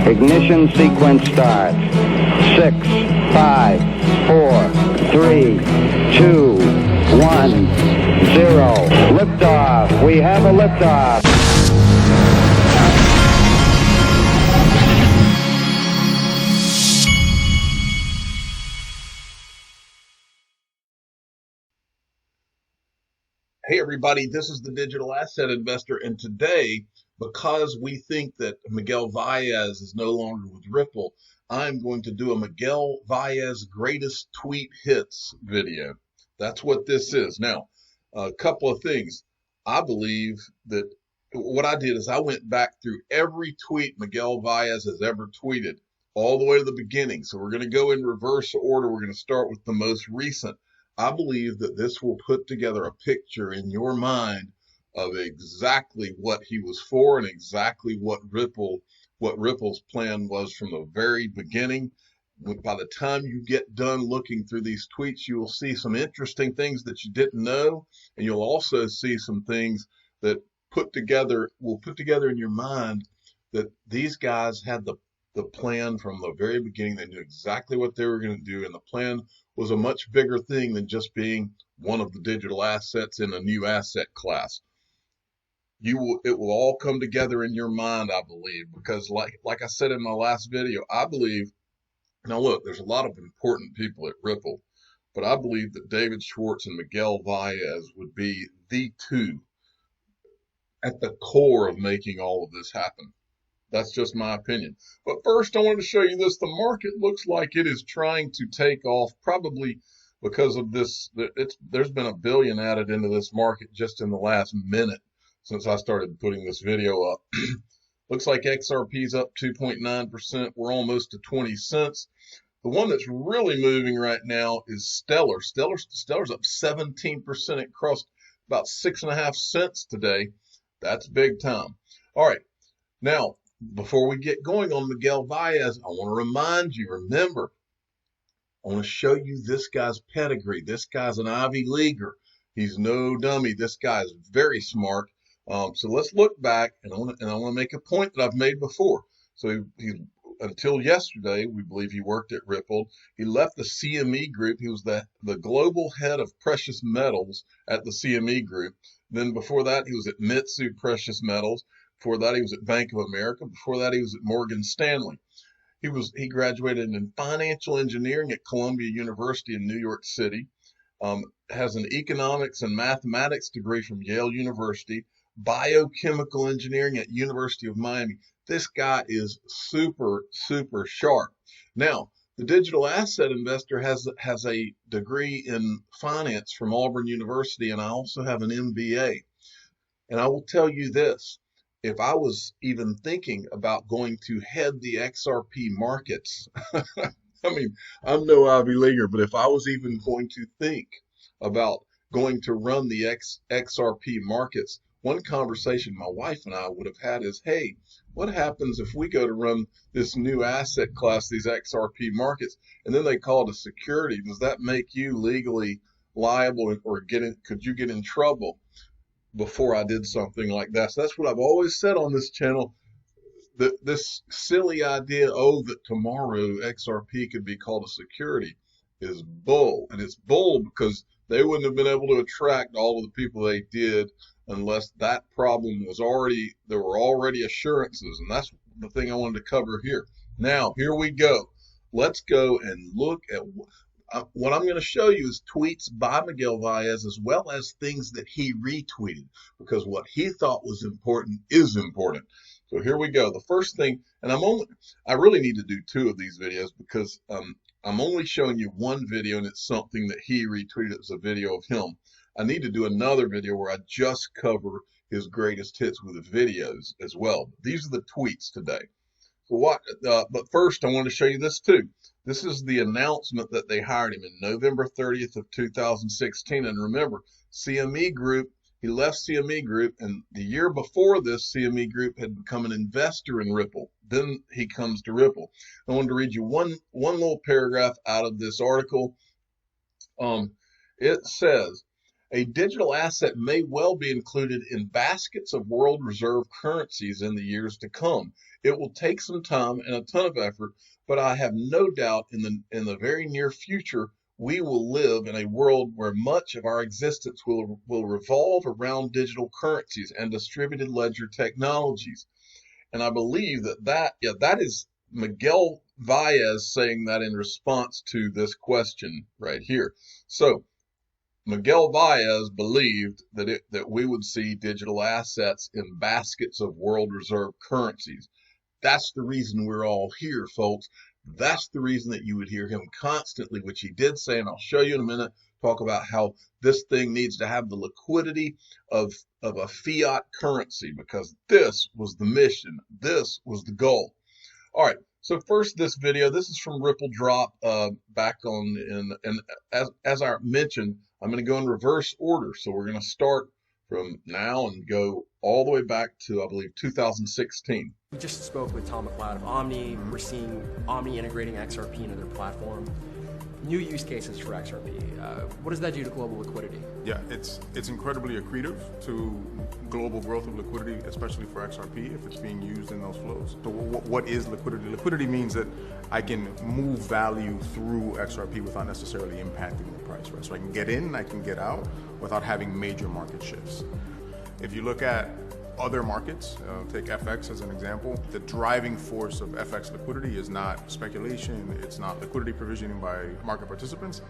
Ignition sequence starts. 6, 5, 4, 3, 2, 1, 0. Liftoff. We have a liftoff. Hey everybody, this is the Digital Asset Investor, and today, because we think that Miguel Vias is no longer with Ripple, I'm going to do a Miguel Vias greatest tweet hits video. That's what this is. Now, a couple of things. I believe that what I did is I went back through every tweet Miguel Vias has ever tweeted, all the way to the beginning. So we're going to go in reverse order. We're going to start with the most recent. I believe that this will put together a picture in your mind of exactly what he was for and exactly what Ripple's plan was from the very beginning. By the time you get done looking through these tweets, you will see some interesting things that you didn't know, and you'll also see some things that will put together in your mind that these guys had the plan from the very beginning. They knew exactly what they were going to do, and the plan was a much bigger thing than just being one of the digital assets in a new asset class. It will all come together in your mind, I believe, because like I said in my last video, I believe, now look, there's a lot of important people at Ripple, but I believe that David Schwartz and Miguel Vias would be the two at the core of making all of this happen. That's just my opinion. But first, I wanted to show you this. The market looks like it is trying to take off, probably because of this. There's been $1 billion added into this market just in the last minute since I started putting this video up. Looks like XRP's up 2.9%. We're almost to 20 cents. The one that's really moving right now is Stellar. Stellar's up 17%. It crossed about 6.5 cents today. That's big time. All right. Now, before we get going on Miguel Vias, I want to remind you, remember, I want to show you this guy's pedigree. This guy's an Ivy Leaguer. He's no dummy. This guy is very smart. So let's look back, and I want to make a point that I've made before. So he until yesterday, we believe he worked at Ripple. He left the CME group. He was the global head of precious metals at the CME group. Then before that, he was at Mitsui Precious Metals. Before that, he was at Bank of America. Before that, he was at Morgan Stanley. He graduated in financial engineering at Columbia University in New York City. Has an economics and mathematics degree from Yale University. Biochemical engineering at University of Miami. This guy is super, super sharp. Now, the digital asset investor has a degree in finance from Auburn University, and I also have an MBA. And I will tell you this. If I was even thinking about going to head the XRP markets, I mean, I'm no Ivy Leaguer, but if I was even going to think about going to run the XRP markets, one conversation my wife and I would have had is, hey, what happens if we go to run this new asset class, these XRP markets, and then they call it a security? Does that make you legally liable, or could you get in trouble before I did something like that? So that's what I've always said on this channel. This silly idea, that tomorrow XRP could be called a security, is bull. And it's bull because they wouldn't have been able to attract all of the people they did unless that problem was there were already assurances. And that's the thing I wanted to cover here. Now, here we go. Let's go and look at what I'm going to show you is tweets by Miguel Vias, as well as things that he retweeted, because what he thought was important is important. So here we go. The first thing, and I really need to do 2 of these videos because I'm only showing you one video, and it's something that he retweeted. It's a video of him. I need to do another video where I just cover his greatest hits with the videos as well. These are the tweets today. So but first, I want to show you this too. This is the announcement that they hired him in November 30th of 2016. And remember, CME Group, he left CME Group, and the year before this, CME Group had become an investor in Ripple. Then he comes to Ripple. I wanted to read you one little paragraph out of this article. It says, A digital asset may well be included in baskets of world reserve currencies in the years to come. It will take some time and a ton of effort, but I have no doubt in the very near future we will live in a world where much of our existence will revolve around digital currencies and distributed ledger technologies. And I believe that is Miguel Vias saying that in response to this question right here. So Miguel Vias believed that we would see digital assets in baskets of world reserve currencies. That's the reason we're all here, folks. That's the reason that you would hear him constantly, which he did say, and I'll show you in a minute, talk about how this thing needs to have the liquidity of a fiat currency, because this was the mission. This was the goal. All right. So first, this video, this is from Ripple Drop back on, and as I mentioned, I'm going to go in reverse order. So we're going to start from now and go all the way back to, I believe, 2016. We just spoke with Tom McLeod of Omni. We're seeing Omni integrating XRP into their platform. New use cases for XRP. What does that do to global liquidity? Yeah, it's incredibly accretive to global growth of liquidity, especially for XRP, if it's being used in those flows. So what is liquidity? Liquidity means that I can move value through XRP without necessarily impacting the price, right? So I can get in, I can get out without having major market shifts. If you look at other markets, take FX as an example, the driving force of FX liquidity is not speculation, it's not liquidity provisioning by market participants,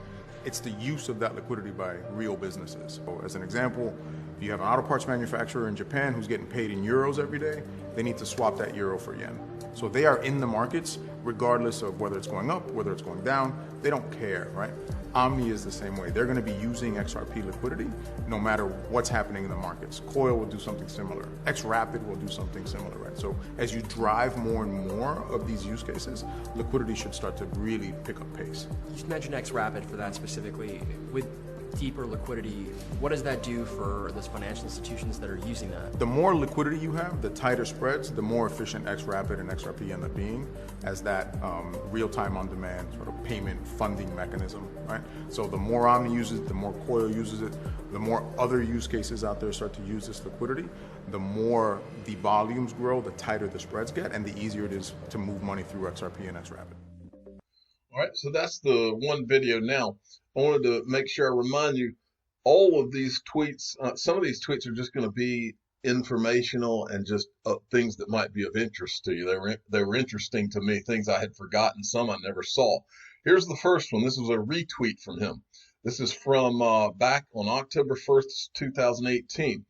it's the use of that liquidity by real businesses. So as an example, if you have an auto parts manufacturer in Japan who's getting paid in euros every day, they need to swap that euro for yen. So they are in the markets regardless of whether it's going up, whether it's going down, they don't care, right? Omni is the same way. They're going to be using XRP liquidity no matter what's happening in the markets. Coil will do something similar. XRapid will do something similar, right? So as you drive more and more of these use cases, liquidity should start to really pick up pace. You just mentioned XRapid for that specifically. With deeper liquidity, what does that do for those financial institutions that are using that? The more liquidity you have, the tighter spreads, the more efficient XRapid and XRP end up being as that real-time on-demand sort of payment funding mechanism, right? So the more Omni uses it, the more Coil uses it, the more other use cases out there start to use this liquidity, the more the volumes grow, the tighter the spreads get, and the easier it is to move money through XRP and XRapid. All right, so that's the one video. Now, I wanted to make sure I remind you, all of these tweets, some of these tweets are just going to be informational and just things that might be of interest to you. They were interesting to me, things I had forgotten, some I never saw. Here's the first one. This was a retweet from him. This is from back on October 1st, 2018.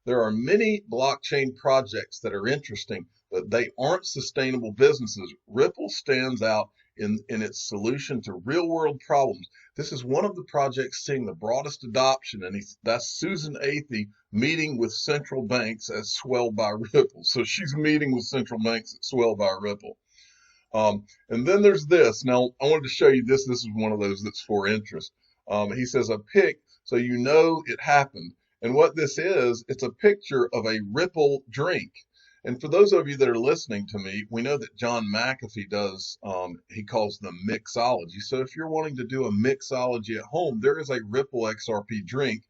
There are many blockchain projects that are interesting, but they aren't sustainable businesses. Ripple stands out in its solution to real-world problems. This is one of the projects seeing the broadest adoption, and that's Susan Athey meeting with central banks as swelled by Ripple. So she's meeting with central banks as swelled by Ripple. And then there's this. Now, I wanted to show you this. This is one of those that's for interest. He says, a pic, so you know it happened. And what this is, it's a picture of a Ripple drink. And for those of you that are listening to me, we know that John McAfee does, he calls them mixology. So if you're wanting to do a mixology at home, there is a Ripple XRP drink.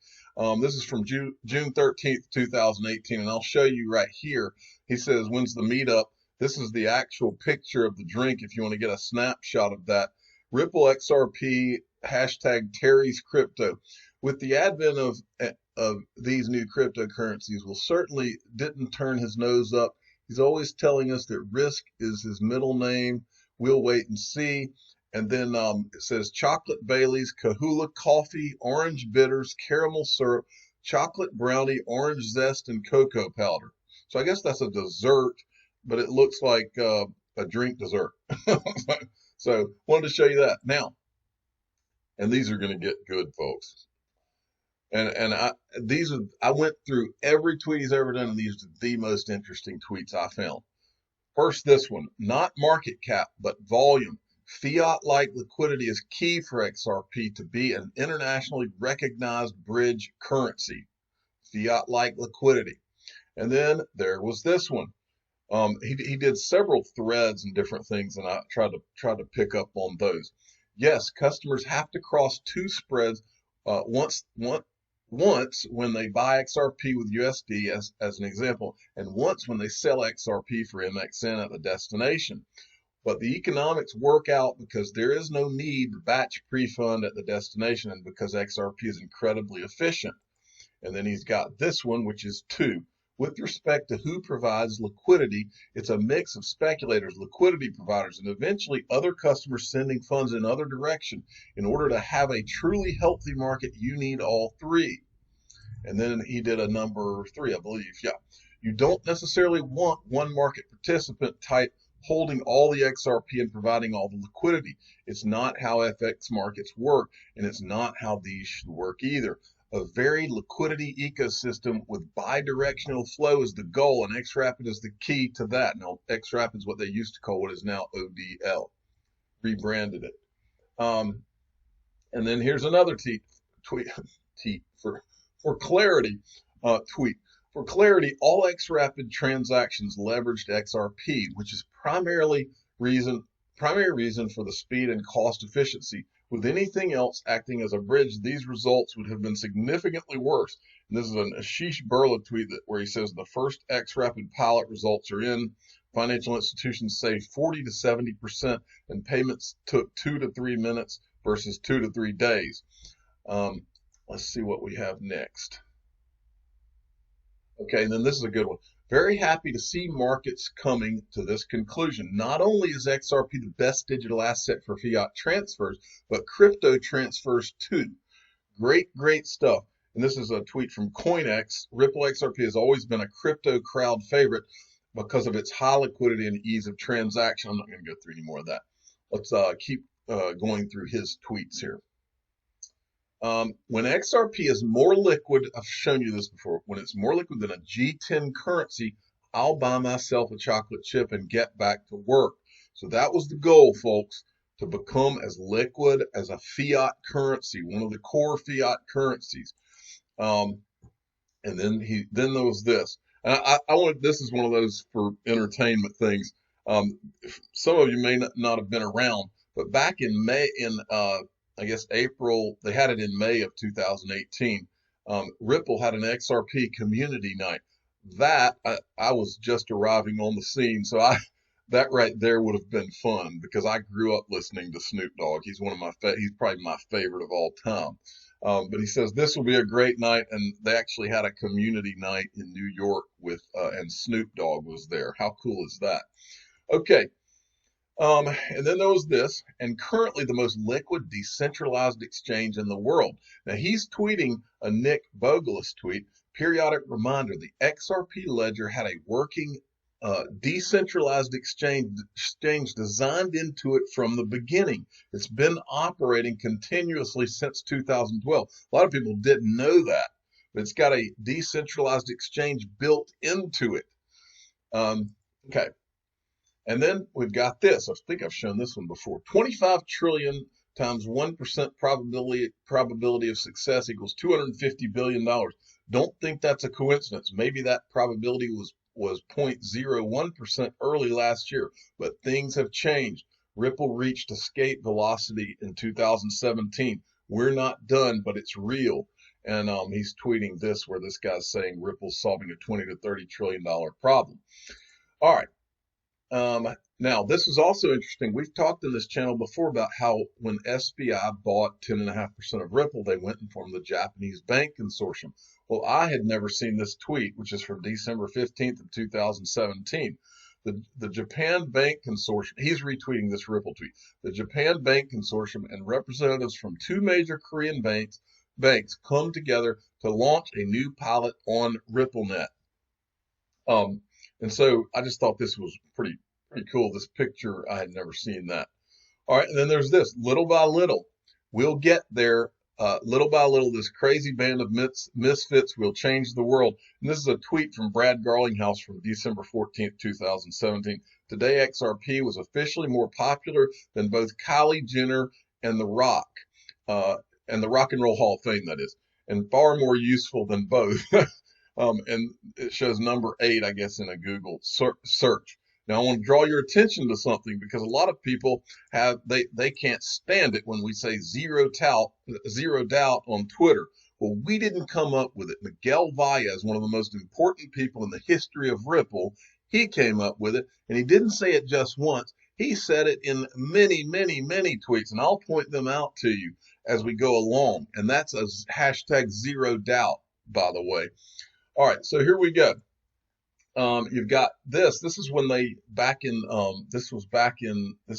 This is from June 13th, 2018, and I'll show you right here. He says, when's the meetup? This is the actual picture of the drink if you want to get a snapshot of that. Ripple XRP, hashtag Terry's Crypto. With the advent of these new cryptocurrencies, will certainly didn't turn his nose up. He's always telling us that risk is his middle name. We'll wait and see. And then it says chocolate Baileys, Kahula coffee, orange bitters, caramel syrup, chocolate brownie, orange zest, and cocoa powder. So I guess that's a dessert, but it looks like a drink dessert. So wanted to show you that. Now, and these are going to get good, folks. And I went through every tweet he's ever done, and these are the most interesting tweets I found. First, this one, not market cap, but volume. Fiat-like liquidity is key for XRP to be an internationally recognized bridge currency. Fiat-like liquidity. And then there was this one. He did several threads and different things, and I tried to pick up on those. Yes, customers have to cross two spreads once once when they buy XRP with USD as an example, and once when they sell XRP for MXN at the destination. But the economics work out because there is no need to batch pre-fund at the destination, and because XRP is incredibly efficient. And then he's got this one, which is 2. With respect to who provides liquidity, it's a mix of speculators, liquidity providers, and eventually other customers sending funds in other direction. In order to have a truly healthy market, you need all 3. And then he did a number 3, I believe. Yeah. You don't necessarily want one market participant type holding all the XRP and providing all the liquidity. It's not how FX markets work, and it's not how these should work either. A very liquidity ecosystem with bidirectional flow is the goal, and XRapid is the key to that. Now, XRapid is what they used to call what is now ODL, rebranded it. And then here's another tweet for clarity. Tweet. For clarity, all XRapid transactions leveraged XRP, which is primary reason for the speed and cost efficiency. With anything else acting as a bridge, these results would have been significantly worse. And this is an Ashish Burla tweet where he says the first XRapid pilot results are in. Financial institutions saved 40 to 70%, and payments took 2 to 3 minutes versus 2 to 3 days. Let's see what we have next. Okay, and then this is a good one. Very happy to see markets coming to this conclusion. Not only is XRP the best digital asset for fiat transfers, but crypto transfers too. Great stuff. And this is a tweet from CoinEx. Ripple XRP has always been a crypto crowd favorite because of its high liquidity and ease of transaction. I'm not going to go through any more of that. Let's keep going through his tweets here. When XRP is more liquid, I've shown you this before, when it's more liquid than a G10 currency, I'll buy myself a chocolate chip and get back to work. So that was the goal, folks, to become as liquid as a fiat currency, one of the core fiat currencies. And then there was this. And this is one of those for entertainment things. Some of you may not have been around, but back in I guess April, they had it in May of 2018. Ripple had an XRP community night. That I was just arriving on the scene, so that right there would have been fun because I grew up listening to Snoop Dogg. He's he's probably my favorite of all time. But he says this will be a great night, and they actually had a community night in New York and Snoop Dogg was there. How cool is that? Okay. And then there was this, and currently the most liquid decentralized exchange in the world. Now he's tweeting a Nick Bogelis tweet, periodic reminder, the XRP ledger had a working decentralized exchange designed into it from the beginning. It's been operating continuously since 2012. A lot of people didn't know that, but it's got a decentralized exchange built into it. Okay. And then we've got this. I think I've shown this one before. 25 trillion times 1% probability of success equals $250 billion. Don't think that's a coincidence. Maybe that probability was 0.01% early last year, but things have changed. Ripple reached escape velocity in 2017. We're not done, but it's real. And he's tweeting this where this guy's saying Ripple's solving a $20 to $30 trillion problem. All right. Now, this is also interesting. We've talked in this channel before about how when SBI bought 10.5% of Ripple, they went and formed the Japanese Bank Consortium. Well, I had never seen this tweet, which is from December 15th of 2017. The Japan Bank Consortium, he's retweeting this Ripple tweet. The Japan Bank Consortium and representatives from 2 major Korean banks come together to launch a new pilot on RippleNet. And so I just thought this was pretty cool. This picture, I had never seen that. All right, and then there's this. Little by little, we'll get there. Little by little, this crazy band of misfits will change the world. And this is a tweet from Brad Garlinghouse from December 14th, 2017. Today, XRP was officially more popular than both Kylie Jenner and The Rock, and the Rock and Roll Hall of Fame, that is, and far more useful than both. And it shows number 8, I guess, in a Google search. Now, I want to draw your attention to something because a lot of people they can't stand it when we say zero doubt on Twitter. Well, we didn't come up with it. Miguel Vias, one of the most important people in the history of Ripple, he came up with it, and he didn't say it just once. He said it in many, many, many tweets, and I'll point them out to you as we go along. And that's a hashtag 0doubt, by the way. All right, so here we go. You've got this. This is when they this is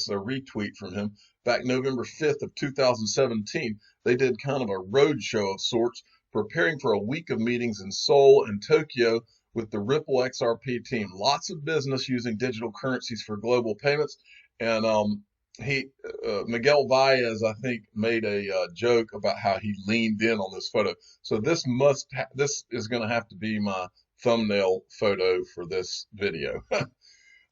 a retweet from him back November 5th of 2017. They did kind of a road show of sorts, preparing for a week of meetings in Seoul and Tokyo with the Ripple XRP team. Lots of business using digital currencies for global payments. And Miguel Vias, I think, made a joke about how he leaned in on this photo. So this is going to have to be my thumbnail photo for this video.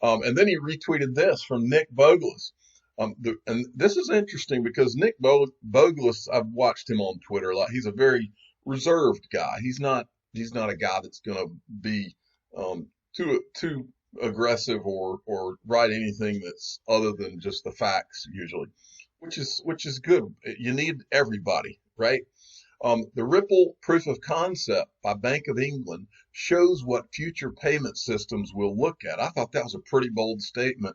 And then he retweeted this from Nick Bogulis. And this is interesting because Nick Bogulis, I've watched him on Twitter a lot. He's a very reserved guy. He's not a guy that's going to be too aggressive or write anything that's other than just the facts usually, which is good. You need everybody, right? The Ripple proof of concept by Bank of England shows what future payment systems will look at. I thought that was a pretty bold statement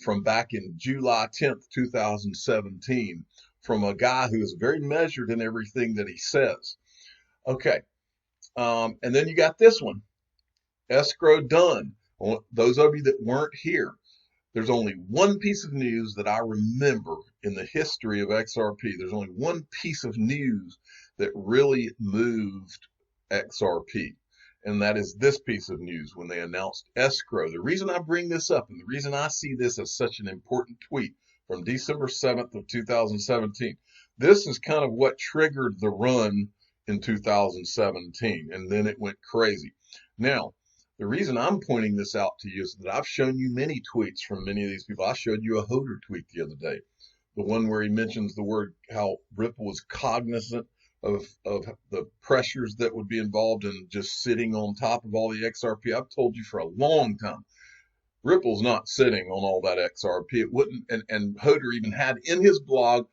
from back in July 10th, 2017, from a guy who is very measured in everything that he says. Okay, and then you got this one, escrow done. Those of you that weren't here, there's only one piece of news that I remember in the history of XRP. There's only one piece of news that really moved XRP, and that is this piece of news when they announced escrow. The reason I bring this up and the reason I see this as such an important tweet from December 7th of 2017, this is kind of what triggered the run in 2017, and then it went crazy. Now, the reason I'm pointing this out to you is that I've shown you many tweets from many of these people. I showed you a Hodor tweet the other day, the one where he mentions the word how Ripple was cognizant of the pressures that would be involved in just sitting on top of all the XRP. I've told you for a long time, Ripple's not sitting on all that XRP. It wouldn't, and Hodor even had in his blog,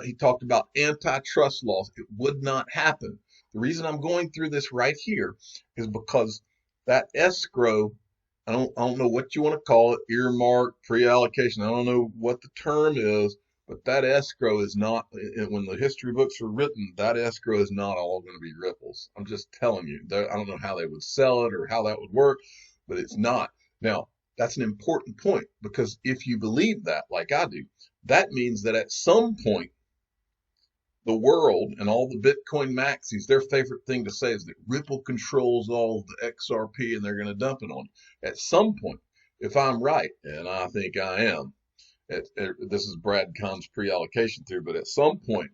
he talked about antitrust laws. It would not happen. The reason I'm going through this right here is because that escrow, I don't know what you want to call it, earmark, pre-allocation, I don't know what the term is, but that escrow is not, when the history books were written, that escrow is not all going to be Ripple's. I'm just telling you. I don't know how they would sell it or how that would work, but it's not. Now, that's an important point, because if you believe that, like I do, that means that at some point, the world and all the Bitcoin maxis, their favorite thing to say is that Ripple controls all of the XRP and they're going to dump it on you. At some point, if I'm right, and I think I am, this is Brad Kahn's pre-allocation theory, but at some point,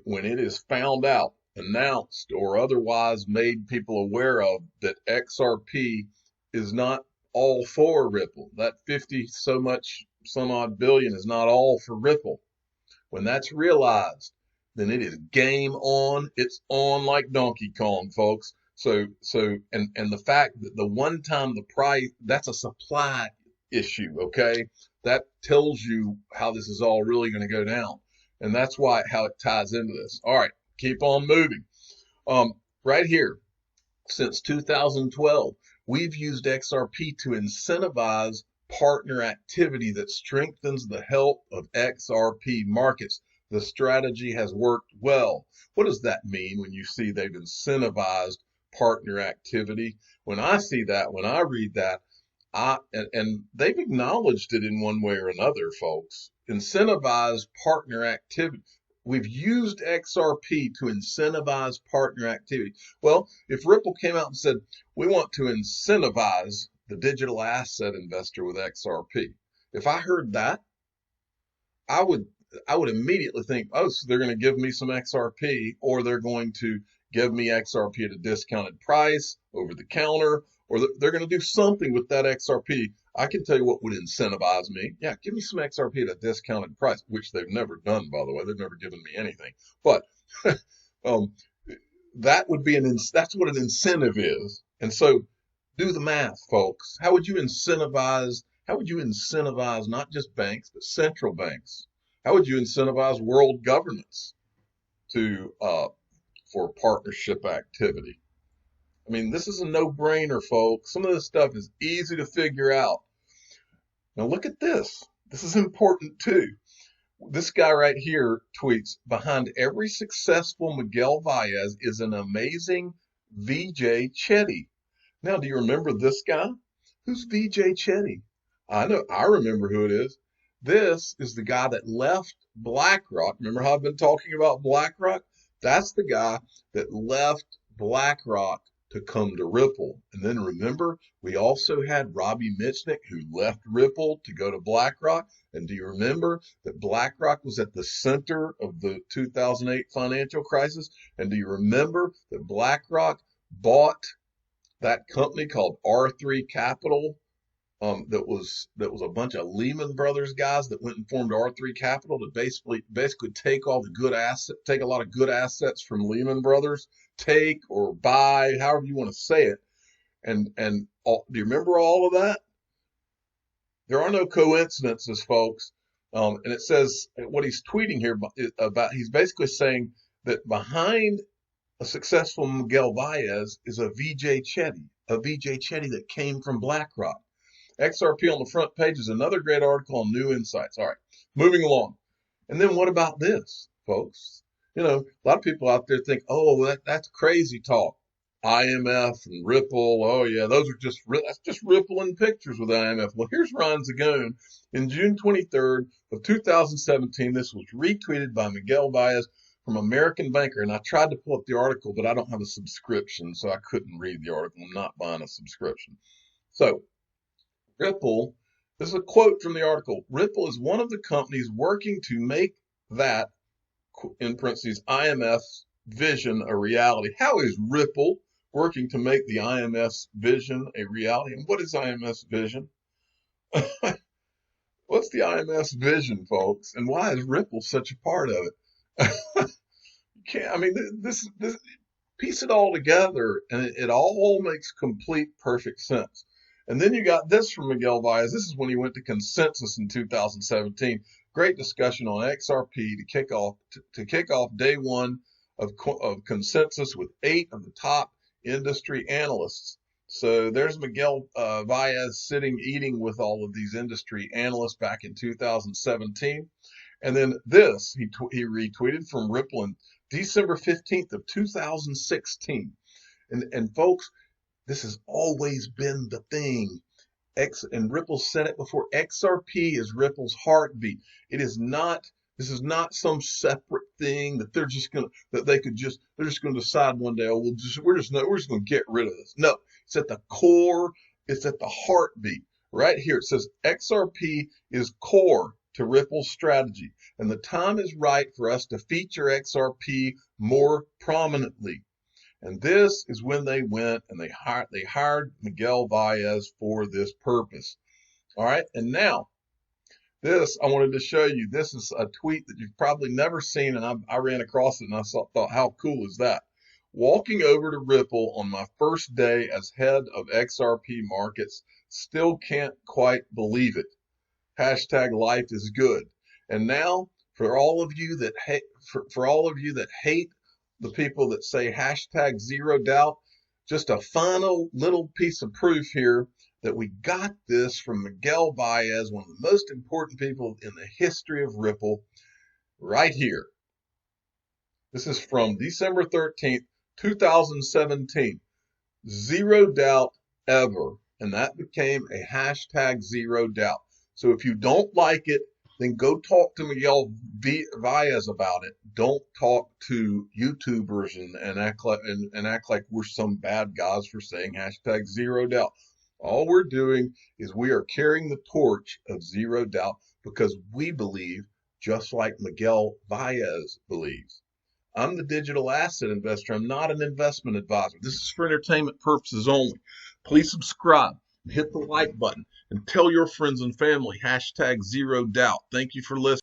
when it is found out, announced, or otherwise made people aware of that XRP is not all for Ripple, that 50 some odd billion is not all for Ripple, when that's realized, then it is game on. It's on like Donkey Kong, folks. So the fact that the one time the price, that's a supply issue, okay? That tells you how this is all really going to go down. And that's how it ties into this. All right, keep on moving. Right here, since 2012, we've used XRP to incentivize partner activity that strengthens the health of XRP markets. The strategy has worked well. What does that mean when you see they've incentivized partner activity? When I see that, when I read that, and they've acknowledged it in one way or another, folks, incentivize partner activity. We've used XRP to incentivize partner activity. Well, if Ripple came out and said, we want to incentivize the digital asset investor with XRP, if I heard that, I would immediately think, oh, so they're going to give me some XRP, or they're going to give me XRP at a discounted price over the counter, or they're going to do something with that XRP. I can tell you what would incentivize me. Yeah, give me some XRP at a discounted price, which they've never done, by the way. They've never given me anything. But that would be that's what an incentive is. And so do the math, folks. How would you incentivize not just banks, but central banks? How would you incentivize world governments to for partnership activity. I mean, this is a no-brainer, folks. Some of this stuff is easy to figure out. Now look at this. This is important too. This guy right here tweets, behind every successful Miguel Vias is an amazing VJ Chetty. Now, do you remember this guy? Who's VJ Chetty? I know, I remember who it is. This is the guy that left BlackRock. Remember how I've been talking about BlackRock? That's the guy that left BlackRock to come to Ripple. And then remember, we also had Robbie Mitchnick, who left Ripple to go to BlackRock. And do you remember that BlackRock was at the center of the 2008 financial crisis? And do you remember that BlackRock bought that company called R3 Capital? That was a bunch of Lehman Brothers guys that went and formed R3 Capital to basically take all the good take a lot of good assets from Lehman Brothers, take or buy, however you want to say it. And do you remember all of that? There are no coincidences, folks. And it says what he's tweeting here about, he's basically saying that behind a successful Miguel Vias is a VJ Chetty that came from BlackRock. XRP on the front page is another great article on new insights. All right, moving along. And then what about this, folks? You know, a lot of people out there think, oh, that's crazy talk. IMF and Ripple, oh yeah, that's just Ripple in pictures with IMF. Well, here's Ron Zagone in June 23rd of 2017. This was retweeted by Miguel Vias from American Banker. And I tried to pull up the article, but I don't have a subscription, so I couldn't read the article. I'm not buying a subscription. So Ripple, this is a quote from the article. Ripple is one of the companies working to make that, in parentheses, IMF's vision a reality. How is Ripple working to make the IMF's vision a reality? And what is IMF's vision? What's the IMF's vision, folks? And why is Ripple such a part of it? This piece it all together, and it all makes complete, perfect sense. And then you got this from Miguel Vias. This is when he went to Consensus in 2017. Great discussion on XRP to kick off day one of Consensus with 8 of the top industry analysts. So there's Miguel Vias eating with all of these industry analysts back in 2017. And then this, he retweeted from Ripple on December 15th of 2016. And folks, this has always been the thing. And Ripple said it before. XRP is Ripple's heartbeat. This is not some separate thing that they're just gonna decide one day, oh, we're just gonna get rid of this. No, it's at the core, it's at the heartbeat. Right here, it says XRP is core to Ripple's strategy, and the time is right for us to feature XRP more prominently. And this is when they went and they hired Miguel Vias for this purpose. All right, and now this I wanted to show you. This is a tweet that you've probably never seen, and I ran across it and I thought, how cool is that? Walking over to Ripple on my first day as head of XRP markets, still can't quite believe it. Hashtag life is good. And now for all of you that hate the people that say hashtag zero doubt, just a final little piece of proof here that we got this from Miguel Vias, one of the most important people in the history of Ripple, right here. This is from December 13th, 2017. Zero doubt ever. And that became a hashtag zero doubt. So if you don't like it, then go talk to Miguel Vias about it. Don't talk to YouTubers and act like we're some bad guys for saying hashtag zero doubt. All we're doing is we are carrying the torch of zero doubt because we believe just like Miguel Vias believes. I'm the digital asset investor. I'm not an investment advisor. This is for entertainment purposes only. Please subscribe, hit the like button, and tell your friends and family hashtag zero doubt. Thank you for listening.